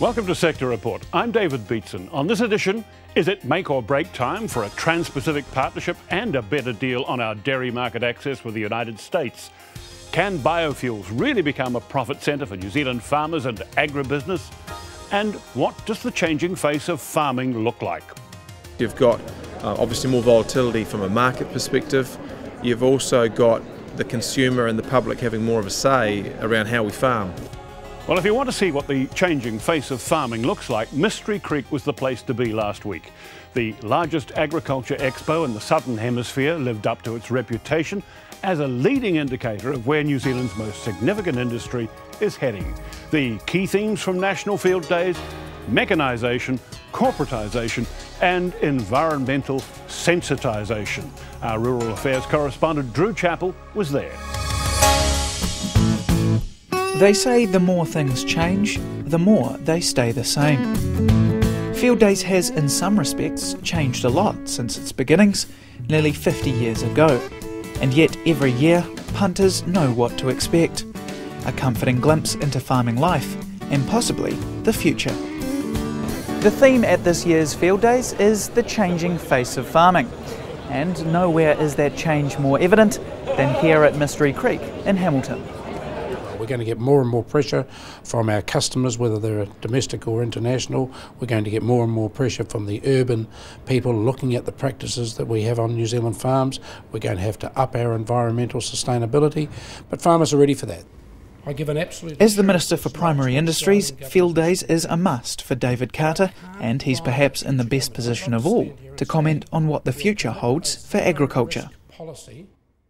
Welcome to Sector Report. I'm David Beatson. On this edition, is it make or break time for a Trans-Pacific partnership and a better deal on our dairy market access with the United States? Can biofuels really become a profit centre for New Zealand farmers and agribusiness? And what does the changing face of farming look like? You've got obviously more volatility from a market perspective. You've also got the consumer and the public having more of a say around how we farm. Well, if you want to see what the changing face of farming looks like, Mystery Creek was the place to be last week. The largest agriculture expo in the Southern Hemisphere lived up to its reputation as a leading indicator of where New Zealand's most significant industry is heading. The key themes from National Fieldays: mechanisation, corporatisation and environmental sensitisation. Our Rural Affairs correspondent Drew Chappell was there. They say the more things change, the more they stay the same. Fieldays has, in some respects, changed a lot since its beginnings, nearly 50 years ago. And yet, every year, punters know what to expect. A comforting glimpse into farming life, and possibly the future. The theme at this year's Fieldays is the changing face of farming. And nowhere is that change more evident than here at Mystery Creek in Hamilton. We're going to get more and more pressure from our customers, whether they're domestic or international. We're going to get more and more pressure from the urban people looking at the practices that we have on New Zealand farms. We're going to have to up our environmental sustainability, but farmers are ready for that. I give an absolute... As the Minister for Primary Industries, Fieldays is a must for David Carter, and he's perhaps in the best position of all to comment on what the future holds for agriculture.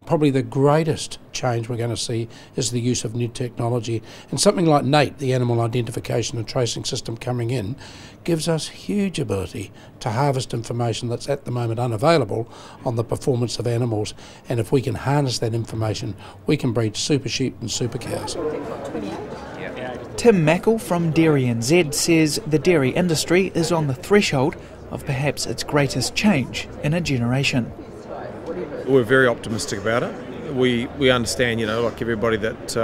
Probably the greatest change we're going to see is the use of new technology, and something like NATE, the Animal Identification and Tracing System, coming in gives us huge ability to harvest information that's at the moment unavailable on the performance of animals, and if we can harness that information we can breed super sheep and super cows. Tim Mackle from Dairy NZ says the dairy industry is on the threshold of perhaps its greatest change in a generation. We're very optimistic about it. We understand, like everybody, that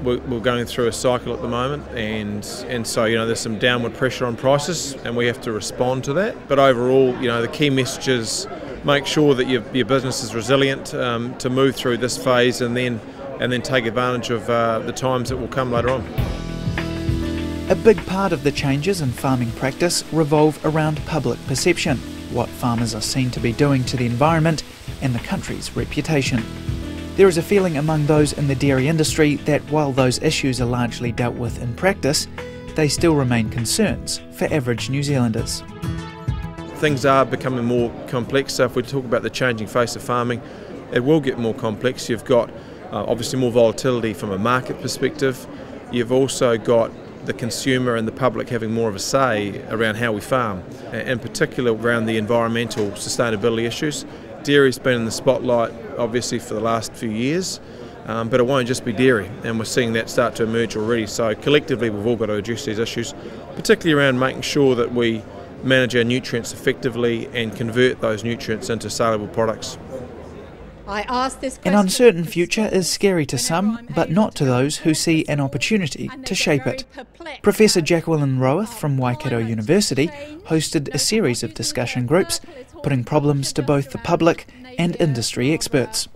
we're going through a cycle at the moment, and so there's some downward pressure on prices, and we have to respond to that. But overall, the key message is make sure that your business is resilient to move through this phase, and then take advantage of the times that will come later on. A big part of the changes in farming practice revolve around public perception, what farmers are seen to be doing to the environment and the country's reputation. There is a feeling among those in the dairy industry that while those issues are largely dealt with in practice, they still remain concerns for average New Zealanders. Things are becoming more complex, so if we talk about the changing face of farming, it will get more complex. You've got obviously more volatility from a market perspective. You've also got the consumer and the public having more of a say around how we farm, in particular around the environmental sustainability issues. Dairy's been in the spotlight obviously for the last few years, but it won't just be dairy, and we're seeing that start to emerge already. So collectively we've all got to address these issues, particularly around making sure that we manage our nutrients effectively and convert those nutrients into saleable products. An uncertain future is scary to some, but not to those who see an opportunity to shape it. Professor Jacqueline Rowath from Waikato University hosted a series of discussion groups, putting problems to both the public and industry experts.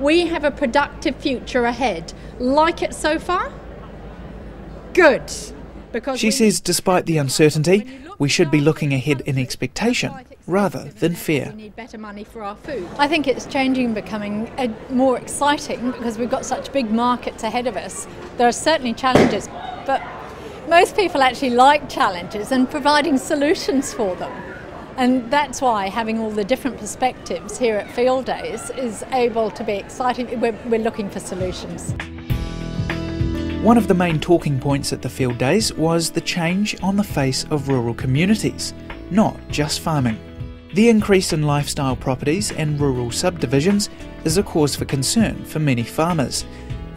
We have a productive future ahead. Like it so far? Good. She says despite the uncertainty, we should be looking ahead in expectation rather than fear. We need better money for our food. I think it's changing, becoming more exciting because we've got such big markets ahead of us. There are certainly challenges, but most people actually like challenges and providing solutions for them. And that's why having all the different perspectives here at Fieldays is able to be exciting. We're looking for solutions. One of the main talking points at the Fieldays was the change on the face of rural communities, not just farming. The increase in lifestyle properties and rural subdivisions is a cause for concern for many farmers,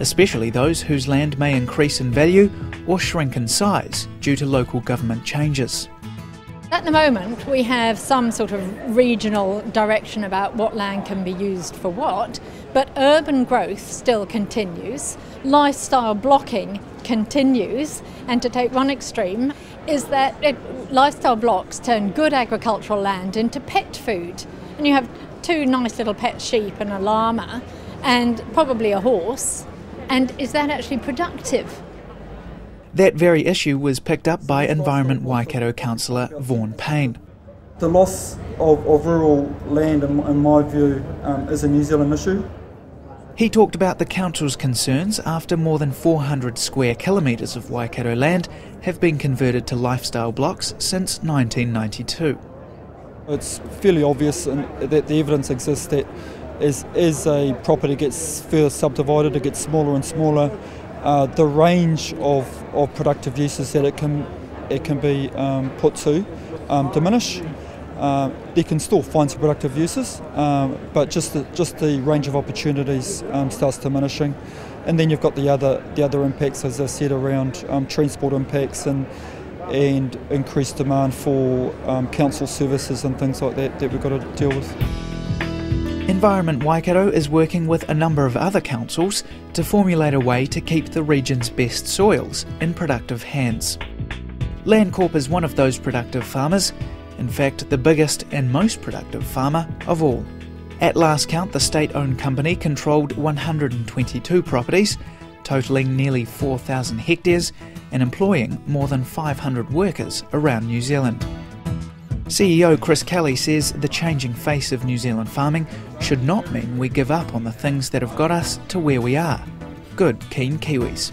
especially those whose land may increase in value or shrink in size due to local government changes. At the moment, we have some sort of regional direction about what land can be used for what, But urban growth still continues, lifestyle blocking continues, and to take one extreme is that lifestyle blocks turn good agricultural land into pet food. And you have two nice little pet sheep and a llama and probably a horse, and is that actually productive? That very issue was picked up by Environment Waikato councillor Vaughan Payne. The loss of rural land, in my view, is a New Zealand issue. He talked about the council's concerns after more than 400 square kilometres of Waikato land have been converted to lifestyle blocks since 1992. It's fairly obvious that the evidence exists that as a property gets further subdivided, it gets smaller and smaller, the range of productive uses that it can be put to diminish. They can still find some productive uses, but just the range of opportunities starts diminishing, and then you've got the other impacts, as I said, around transport impacts and increased demand for council services and things like that we've got to deal with. Environment Waikato is working with a number of other councils to formulate a way to keep the region's best soils in productive hands. Landcorp is one of those productive farmers, in fact the biggest and most productive farmer of all. At last count, the state-owned company controlled 122 properties, totalling nearly 4,000 hectares and employing more than 500 workers around New Zealand. CEO Chris Kelly says the changing face of New Zealand farming should not mean we give up on the things that have got us to where we are. Good, keen Kiwis.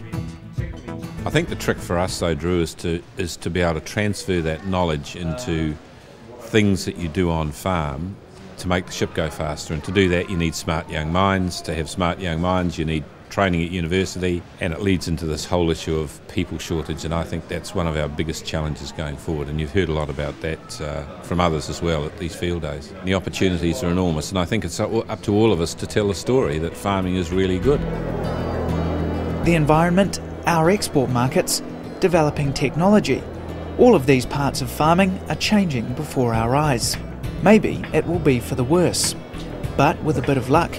I think the trick for us, though, Drew, is to be able to transfer that knowledge into things that you do on farm to make the ship go faster. And to do that, you need smart young minds. To have smart young minds, you need training at university, and it leads into this whole issue of people shortage, and I think that's one of our biggest challenges going forward, and you've heard a lot about that from others as well at these field days. The opportunities are enormous, and I think it's up to all of us to tell the story that farming is really good. The environment, our export markets, developing technology, all of these parts of farming are changing before our eyes. Maybe it will be for the worse, but with a bit of luck,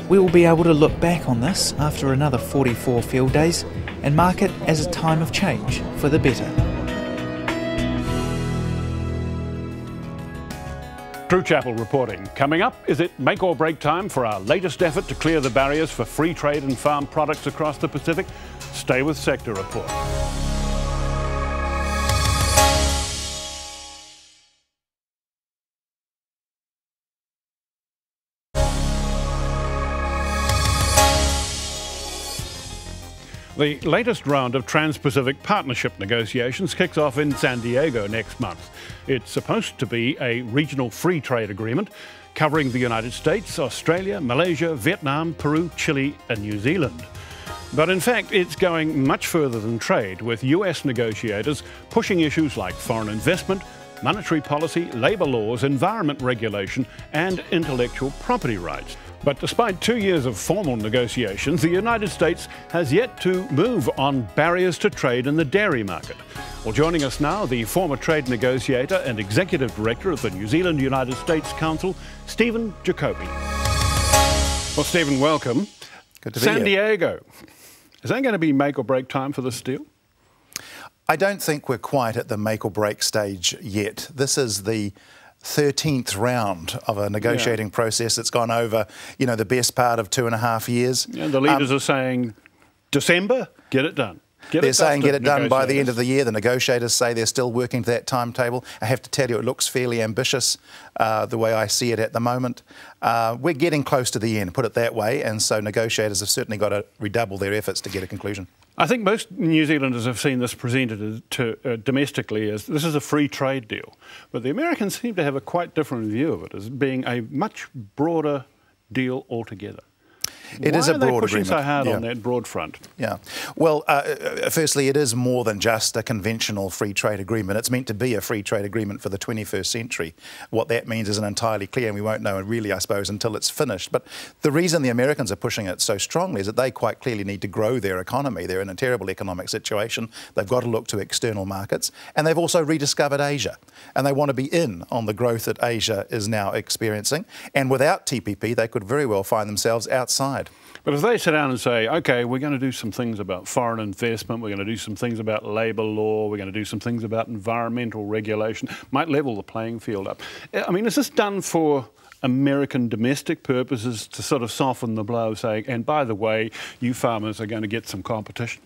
we will be able to look back on this after another 44 field days and mark it as a time of change for the better. Drew Chappell reporting. Coming up, is it make or break time for our latest effort to clear the barriers for free trade and farm products across the Pacific? Stay with Sector Report. The latest round of Trans-Pacific Partnership negotiations kicks off in San Diego next month. It's supposed to be a regional free trade agreement covering the United States, Australia, Malaysia, Vietnam, Peru, Chile and New Zealand. But in fact, it's going much further than trade, with US negotiators pushing issues like foreign investment, monetary policy, labour laws, environment regulation and intellectual property rights. But despite 2 years of formal negotiations, the United States has yet to move on barriers to trade in the dairy market. Well, joining us now, the former trade negotiator and executive director of the New Zealand-United States Council, Stephen Jacoby. Well, Stephen, welcome. Good to be here. San Diego. Is that going to be make or break time for this deal? I don't think we're quite at the make or break stage yet. This is the 13th round of a negotiating process that's gone over, the best part of 2.5 years. Yeah, the leaders are saying December, get it done. They're saying get it done by the end of the year. The negotiators say they're still working to that timetable. I have to tell you, it looks fairly ambitious the way I see it at the moment. We're getting close to the end, put it that way, and so negotiators have certainly got to redouble their efforts to get a conclusion. I think most New Zealanders have seen this presented domestically as this is a free trade deal, but the Americans seem to have a quite different view of it as being a much broader deal altogether. It is a broad agreement. Why are they pushing so hard yeah. on that broad front? Yeah. Well, firstly, it is more than just a conventional free trade agreement. It's meant to be a free trade agreement for the 21st century. What that means isn't entirely clear, and we won't know really, I suppose, until it's finished. But the reason the Americans are pushing it so strongly is that they quite clearly need to grow their economy. They're in a terrible economic situation. They've got to look to external markets, and they've also rediscovered Asia. And they want to be in on the growth that Asia is now experiencing. And without TPP, they could very well find themselves outside. But if they sit down and say, OK, we're going to do some things about foreign investment, we're going to do some things about labour law, we're going to do some things about environmental regulation, might level the playing field up. I mean, is this done for American domestic purposes to sort of soften the blow, saying, and by the way, you farmers are going to get some competition?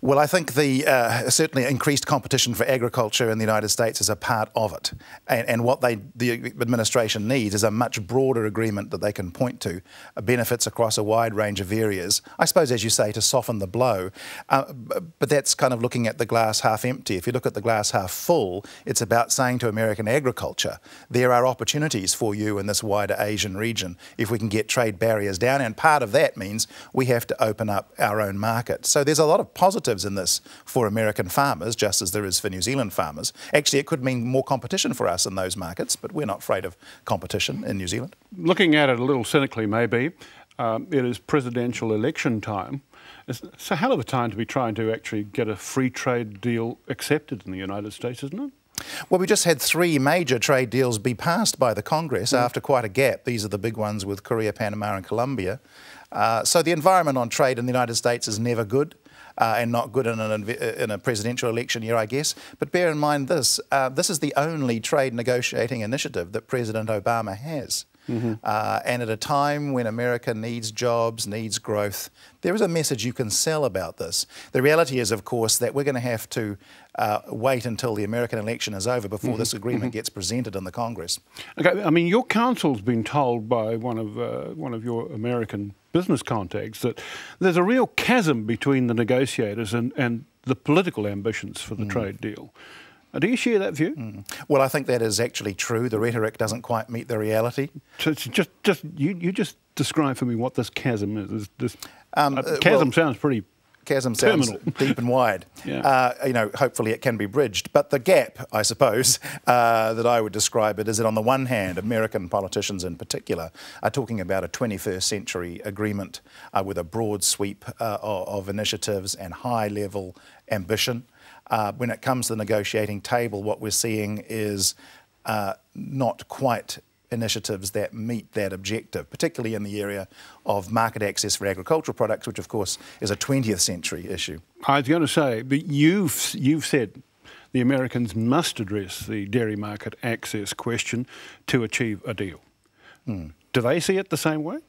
Well, I think the certainly increased competition for agriculture in the United States is a part of it. And what the administration needs is a much broader agreement that they can point to, benefits across a wide range of areas, I suppose, as you say, to soften the blow. But that's kind of looking at the glass half empty. If you look at the glass half full, it's about saying to American agriculture, there are opportunities for you in this wider Asian region if we can get trade barriers down. And part of that means we have to open up our own market. So there's a lot of positives in this for American farmers, just as there is for New Zealand farmers. Actually, it could mean more competition for us in those markets, but we're not afraid of competition in New Zealand. Looking at it a little cynically, maybe, it is presidential election time. It's a hell of a time to be trying to actually get a free trade deal accepted in the United States, isn't it? Well, we just had 3 major trade deals be passed by the Congress after quite a gap. These are the big ones with Korea, Panama and Colombia. So the environment on trade in the United States is never good. And not good in a presidential election year, I guess. But bear in mind this, this is the only trade negotiating initiative that President Obama has. And at a time when America needs jobs, needs growth, there is a message you can sell about this. The reality is, of course, that we're going to have to wait until the American election is over before this agreement gets presented in the Congress. Okay, I mean, your counsel's been told by one of your American business contacts that there's a real chasm between the negotiators and the political ambitions for the trade deal. Do you share that view? Well, I think that is actually true. The rhetoric doesn't quite meet the reality. So it's you just describe for me what this chasm is. Chasm sounds pretty chasm sounds deep and wide. Yeah. You know, hopefully it can be bridged. But the gap, I suppose, that I would describe it is that on the one hand, American politicians in particular are talking about a 21st century agreement with a broad sweep of initiatives and high-level ambition. When it comes to the negotiating table, what we're seeing is not quite initiatives that meet that objective, particularly in the area of market access for agricultural products, which of course is a 20th century issue. I was going to say, but you've said the Americans must address the dairy market access question to achieve a deal. Do they see it the same way?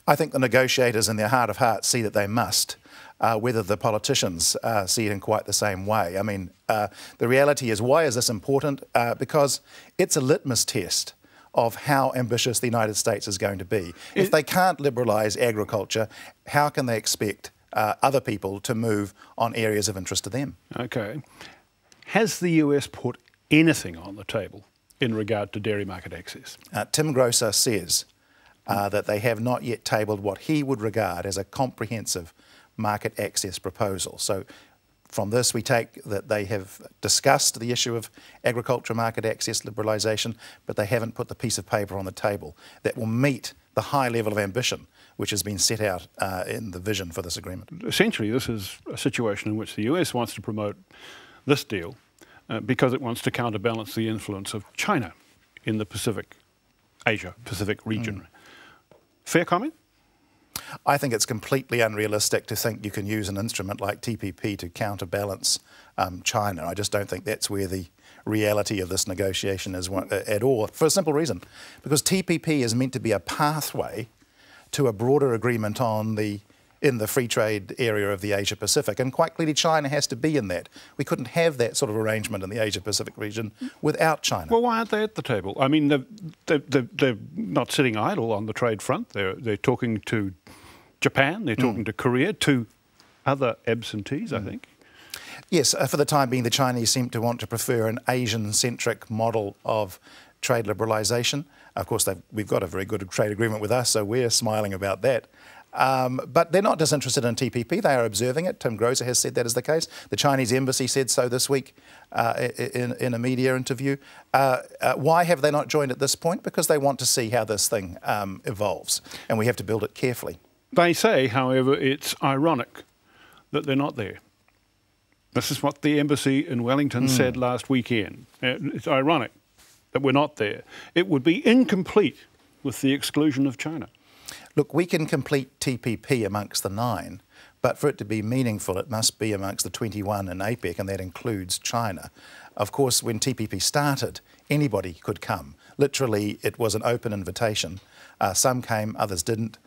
I think the negotiators in their heart of hearts see that they must. Whether the politicians see it in quite the same way. I mean, the reality is, why is this important? Because it's a litmus test of how ambitious the United States is going to be. If they can't liberalise agriculture, how can they expect other people to move on areas of interest to them? Okay. Has the US put anything on the table in regard to dairy market access? Tim Grosser says that they have not yet tabled what he would regard as a comprehensive market access proposal. So from this we take that they have discussed the issue of agriculture market access liberalisation, but they haven't put the piece of paper on the table that will meet the high level of ambition which has been set out in the vision for this agreement. Essentially, this is a situation in which the US wants to promote this deal because it wants to counterbalance the influence of China in the Asia-Pacific region. Fair comment? I think it's completely unrealistic to think you can use an instrument like TPP to counterbalance China. I just don't think that's where the reality of this negotiation is at all, for a simple reason. Because TPP is meant to be a pathway to a broader agreement in the free trade area of the Asia-Pacific, and quite clearly China has to be in that. We couldn't have that sort of arrangement in the Asia-Pacific region without China. Well, why aren't they at the table? I mean, they're not sitting idle on the trade front. They're talking to Japan, they're talking to Korea, to other absentees, I think. Yes, for the time being, the Chinese seem to want to prefer an Asian-centric model of trade liberalisation. Of course, we've got a very good trade agreement with us, so we're smiling about that. But they're not disinterested in TPP. They are observing it. Tim Grozer has said that is the case. The Chinese embassy said so this week in a media interview. Why have they not joined at this point? Because they want to see how this thing evolves, and we have to build it carefully. They say, however, it's ironic that they're not there. This is what the embassy in Wellington said last weekend. It's ironic that we're not there. It would be incomplete with the exclusion of China. Look, we can complete TPP amongst the 9, but for it to be meaningful, it must be amongst the 21 in APEC, and that includes China. Of course, when TPP started, anybody could come. Literally, it was an open invitation. Some came, others didn't.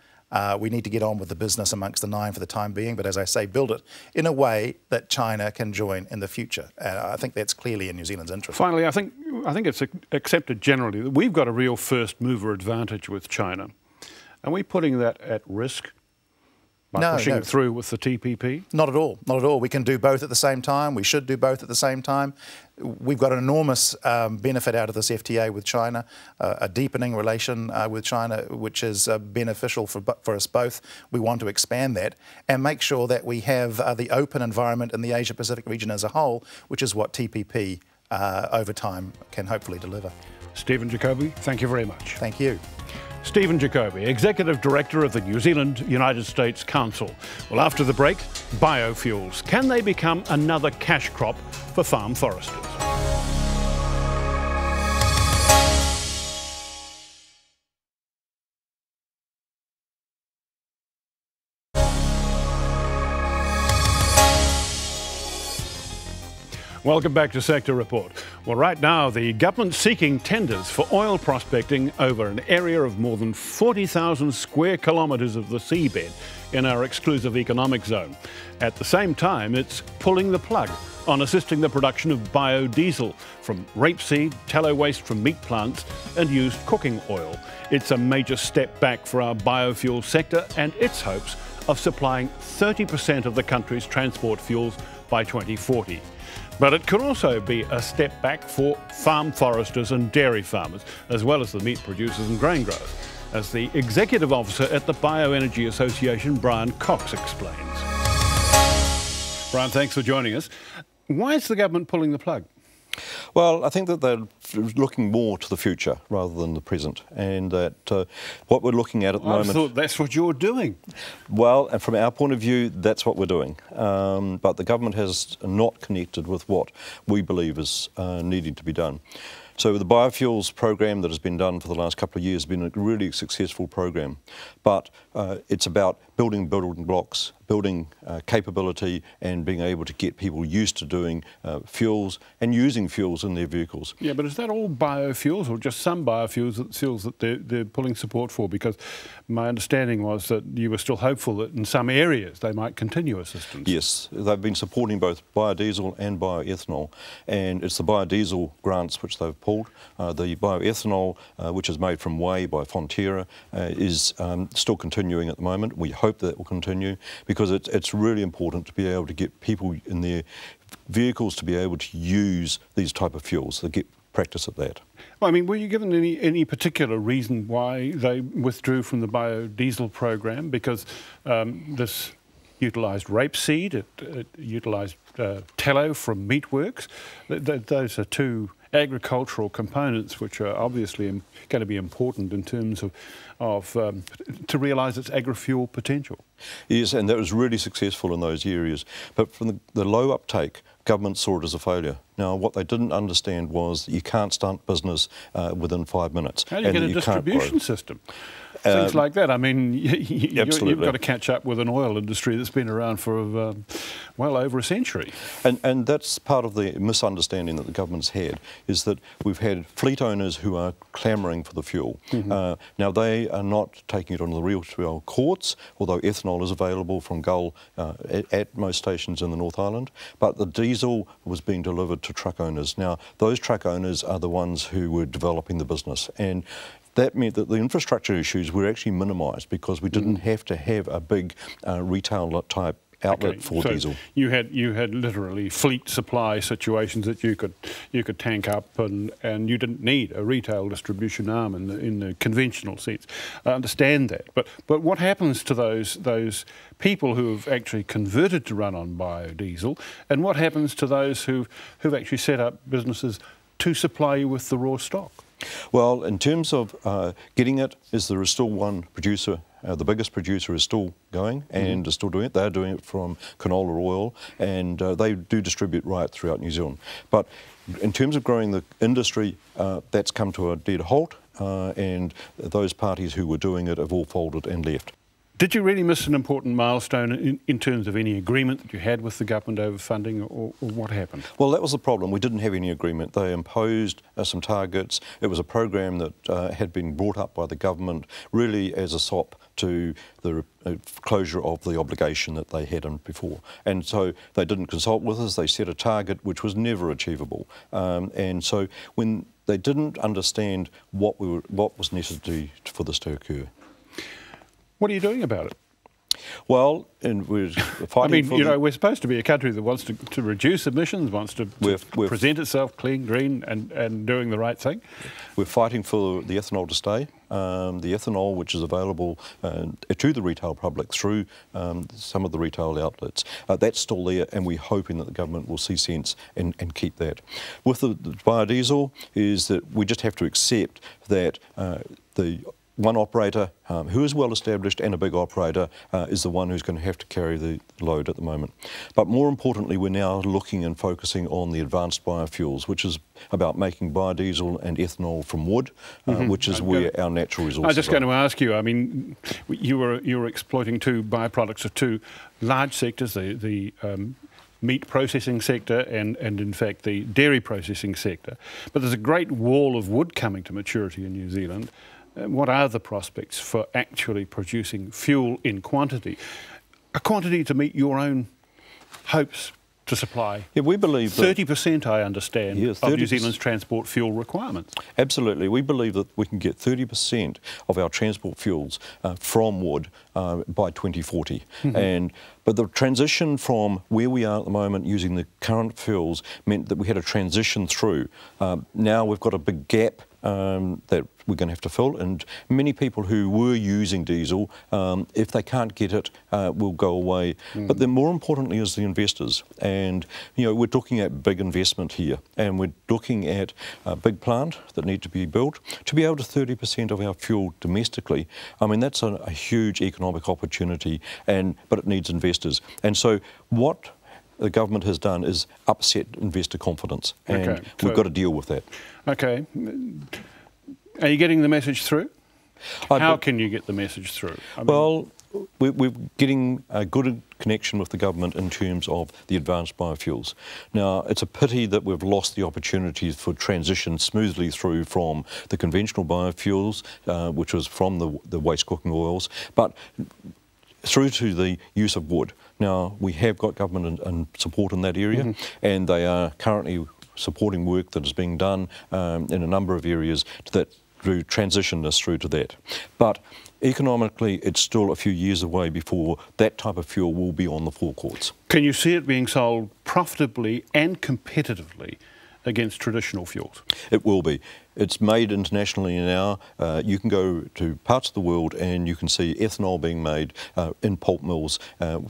We need to get on with the business amongst the 9 for the time being, but as I say, build it in a way that China can join in the future. I think that's clearly in New Zealand's interest. Finally, I think it's accepted generally that we've got a real first mover advantage with China. Are we putting that at risk by pushing it through with the TPP? Not at all. Not at all. We can do both at the same time. We should do both at the same time. We've got an enormous benefit out of this FTA with China, a deepening relation with China, which is beneficial for us both. We want to expand that and make sure that we have the open environment in the Asia-Pacific region as a whole, which is what TPP over time can hopefully deliver. Stephen Jacoby, thank you very much. Thank you. Stephen Jacoby, Executive Director of the New Zealand-United States Council. Well, after the break, biofuels. Can they become another cash crop for farm foresters? Welcome back to Sector Report. Well, right now, the government's seeking tenders for oil prospecting over an area of more than 40,000 square kilometres of the seabed in our exclusive economic zone. At the same time, it's pulling the plug on assisting the production of biodiesel from rapeseed, tallow waste from meat plants and used cooking oil. It's a major step back for our biofuel sector and its hopes of supplying 30% of the country's transport fuels by 2040. But it could also be a step back for farm foresters and dairy farmers, as well as the meat producers and grain growers, as the Executive Officer at the Bioenergy Association, Brian Cox, explains. Brian, thanks for joining us. Why is the government pulling the plug? Well, I think that they're looking more to the future rather than the present, and that what we're looking at the moment... I thought that's what you're doing. Well, and from our point of view, that's what we're doing. But the government has not connected with what we believe is needing to be done. So the biofuels program that has been done for the last couple of years has been a really successful program, but it's about building blocks, building capability and being able to get people used to doing fuels and using fuels in their vehicles. Yeah, but is that all biofuels or just some biofuels that they're pulling support for? Because my understanding was that you were still hopeful that in some areas they might continue assistance. Yes, they've been supporting both biodiesel and bioethanol, and it's the biodiesel grants which they've pulled. The bioethanol, which is made from whey by Fonterra, is still continuing at the moment. We hope that will continue because it's really important to be able to get people in their vehicles to be able to use these type of fuels, to get practice at that. Well, I mean, were you given any particular reason why they withdrew from the biodiesel program? Because this utilised rapeseed, it utilised tallow from meatworks. Those are two agricultural components which are obviously going to be important in terms of to realise its agri-fuel potential. Yes, and that was really successful in those areas. But from the low uptake, government saw it as a failure. Now, what they didn't understand was that you can't start business within 5 minutes. How do you get a distribution system? Things like that. I mean, you've got to catch up with an oil industry that's been around for well over a century. And that's part of the misunderstanding that the government's had, is that we've had fleet owners who are clamouring for the fuel. Mm-hmm. Now, they are not taking it on the retail courts, although ethanol is available from Gull at most stations in the North Island, but the diesel was being delivered to truck owners. Now, those truck owners are the ones who were developing the business, and that meant that the infrastructure issues were actually minimised because we didn't have to have a big retail type outlet for diesel. You had literally fleet supply situations that you could tank up, and you didn't need a retail distribution arm in the conventional sense. I understand that, but what happens to those people who have actually converted to run on biodiesel, and what happens to those who've actually set up businesses to supply you with the raw stock? Well, in terms of getting it, there is still one producer. The biggest producer is still going and is still doing it. They're doing it from canola oil, and they do distribute right throughout New Zealand. But in terms of growing the industry, that's come to a dead halt, and those parties who were doing it have all folded and left. Did you really miss an important milestone in terms of any agreement that you had with the government over funding, or what happened? Well, that was the problem. We didn't have any agreement. They imposed some targets. It was a program that had been brought up by the government really as a sop to the closure of the obligation that they had before. And so they didn't consult with us. They set a target which was never achievable. And so when they didn't understand what was necessary for this to occur. What are you doing about it? Well, and we're fighting we're supposed to be a country that wants to reduce emissions, wants to present itself clean, green, and doing the right thing. We're fighting for the ethanol to stay. The ethanol which is available to the retail public through some of the retail outlets, that's still there, and we're hoping that the government will see sense and keep that. With the biodiesel is that we just have to accept that the one operator who is well established and a big operator is the one who's going to have to carry the load at the moment. But more importantly, we're now looking and focusing on the advanced biofuels, which is about making biodiesel and ethanol from wood, which is where our natural resources are. I was just going to ask you, I mean, you were exploiting two byproducts of two large sectors, the meat processing sector and in fact the dairy processing sector. But there's a great wall of wood coming to maturity in New Zealand. What are the prospects for actually producing fuel in quantity? A quantity to meet your own hopes to supply? Yeah, we believe 30%, I understand, of New Zealand's transport fuel requirements. Absolutely. We believe that we can get 30% of our transport fuels from wood by 2040. But the transition from where we are at the moment using the current fuels meant that we had a transition through. Now we've got a big gap that we're going to have to fill, and many people who were using diesel, if they can't get it, will go away. But then more importantly is the investors, and we're looking at big investment here, and we're looking at a big plant that need to be built to be able to 30% of our fuel domestically. I mean, that's a huge economic opportunity, but it needs investors. And so what the government has done is upset investor confidence, and we've got to deal with that. Okay. Are you getting the message through? How can you get the message through? Well, we're getting a good connection with the government in terms of the advanced biofuels. Now, it's a pity that we've lost the opportunities for transition smoothly through from the conventional biofuels, which was from the waste cooking oils, but through to the use of wood. Now, we have got government and support in that area, and they are currently supporting work that is being done in a number of areas to transition us through to that. But economically, it's still a few years away before that type of fuel will be on the forecourts. Can you see it being sold profitably and competitively against traditional fuels? It will be. It's made internationally now. You can go to parts of the world and you can see ethanol being made in pulp mills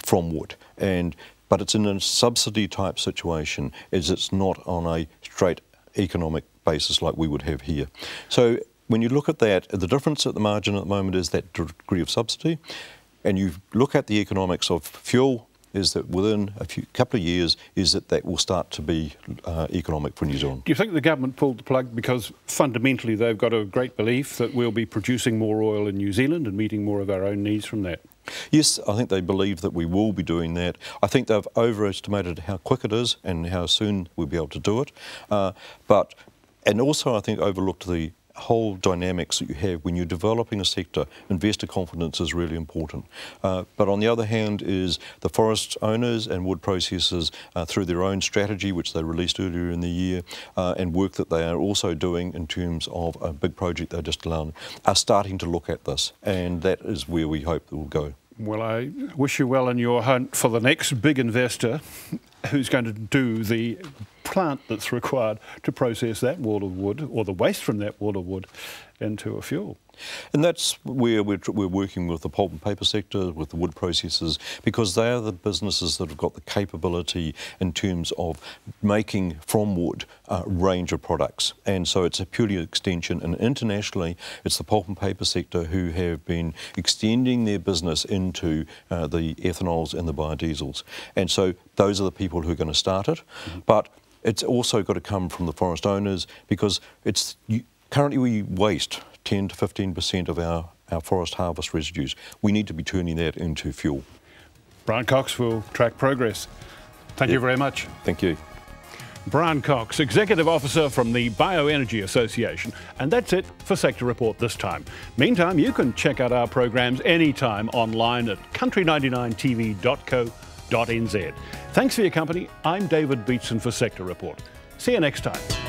from wood. But it's in a subsidy type situation, as it's not on a straight economic basis like we would have here. So when you look at that, the difference at the margin at the moment is that degree of subsidy, and you look at the economics of fuel, is that within a couple of years is that will start to be economic for New Zealand. Do you think the government pulled the plug because fundamentally they've got a great belief that we'll be producing more oil in New Zealand and meeting more of our own needs from that? Yes, I think they believe that we will be doing that. I think they've overestimated how quick it is and how soon we'll be able to do it. And also I think overlooked the whole dynamics that you have when you're developing a sector. Investor confidence is really important. But on the other hand is the forest owners and wood processors through their own strategy, which they released earlier in the year, and work that they are also doing in terms of a big project they just announced, are starting to look at this, and that is where we hope it will go. Well, I wish you well in your hunt for the next big investor who's going to do the plant that's required to process that wall of wood, or the waste from that wall of wood, into a fuel. And that's where we're working with the pulp and paper sector, with the wood processors, because they are the businesses that have got the capability in terms of making from wood a range of products. And so it's a purely extension. And internationally, it's the pulp and paper sector who have been extending their business into the ethanols and the biodiesels. And so those are the people who are going to start it. But it's also got to come from the forest owners, because currently we waste 10 to 15% of our forest harvest residues. We need to be turning that into fuel. Brian Cox will track progress. Thank you very much. Thank you. Brian Cox, Executive Officer from the Bioenergy Association. And that's it for Sector Report this time. Meantime, you can check out our programs anytime online at country99tv.co.nz. Thanks for your company. I'm David Beatson for Sector Report. See you next time.